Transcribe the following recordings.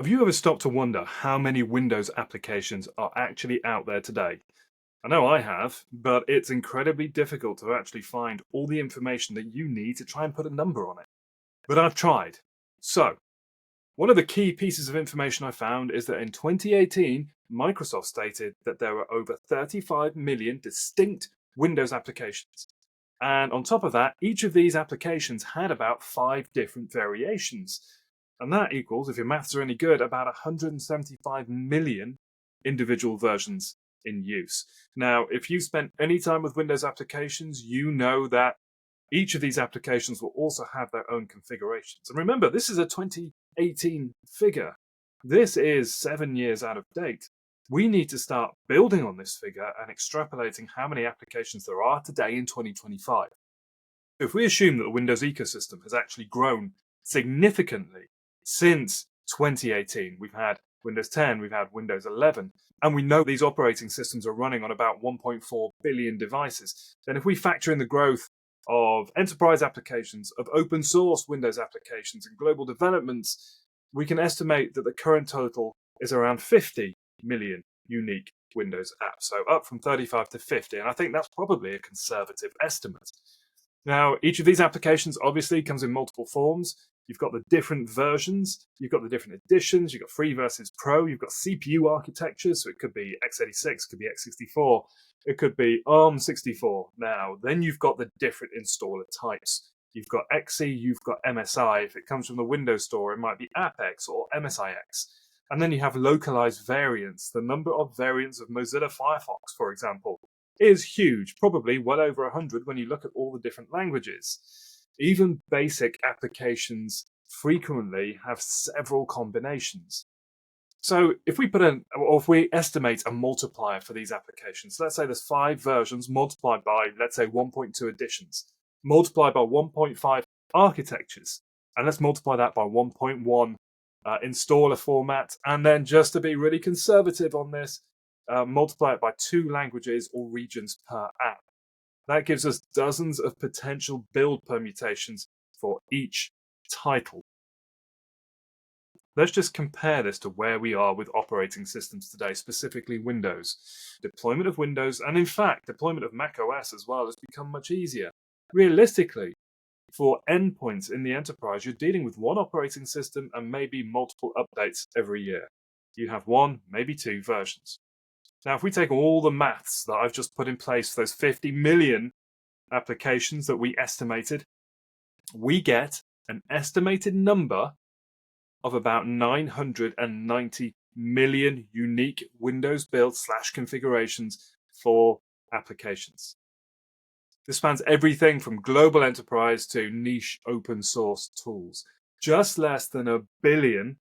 Have you ever stopped to wonder how many Windows applications are actually out there today? I know I have, but it's incredibly difficult to actually find all the information that you need to try and put a number on it. But I've tried. So, one of the key pieces of information I found is that in 2018, Microsoft stated that there were over 35 million distinct Windows applications. And on top of that, each of these applications had about 5 different variations. And that equals, if your maths are any good, about 175 million individual versions in use. Now, if you spent any time with Windows applications, you know that each of these applications will also have their own configurations. And remember, this is a 2018 figure. This is 7 years out of date. We need to start building on this figure and extrapolating how many applications there are today in 2025. If we assume that the Windows ecosystem has actually grown significantly since 2018, we've had Windows 10, we've had Windows 11, and we know these operating systems are running on about 1.4 billion devices, then if we factor in the growth of enterprise applications, of open source Windows applications, and global developments, we can estimate that the current total is around 50 million unique Windows apps. So up from 35 to 50. And I think that's probably a conservative estimate. Now, each of these applications obviously comes in multiple forms. You've got the different versions, you've got the different editions, you've got free versus pro, you've got CPU architectures, so it could be x86, it could be x64, it could be ARM64 now. Then you've got the different installer types. You've got XE, you've got MSI. If it comes from the Windows Store, it might be AppX or MSIX. And then you have localized variants. The number of variants of Mozilla Firefox, for example, is huge, probably well over 100 when you look at all the different languages. Even basic applications frequently have several combinations. So if we estimate a multiplier for these applications, let's say there's 5 versions multiplied by, let's say, 1.2 editions, multiplied by 1.5 architectures, and let's multiply that by 1.1 installer format, and then just to be really conservative on this, multiply it by 2 languages or regions per app. That gives us dozens of potential build permutations for each title. Let's just compare this to where we are with operating systems today, specifically Windows. Deployment of Windows, and in fact, deployment of macOS as well, has become much easier. Realistically, for endpoints in the enterprise, you're dealing with one operating system and maybe multiple updates every year. You have 1, maybe 2 versions. Now, if we take all the maths that I've just put in place for those 50 million applications that we estimated, we get an estimated number of about 990 million unique Windows build/configurations for applications. This spans everything from global enterprise to niche open source tools. Just less than a billion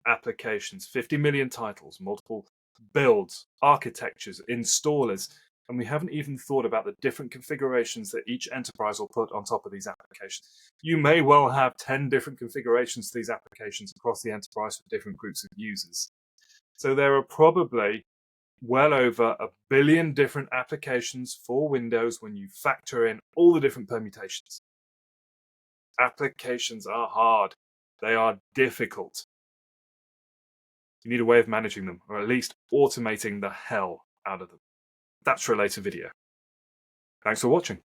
applications, 50 million titles, multiple builds, architectures, installers, and we haven't even thought about the different configurations that each enterprise will put on top of these applications. You may well have 10 different configurations to these applications across the enterprise for different groups of users. So there are probably well over a billion different applications for Windows when you factor in all the different permutations. Applications are hard. They are difficult. You need a way of managing them, or at least automating the hell out of them. That's for a later video. Thanks for watching.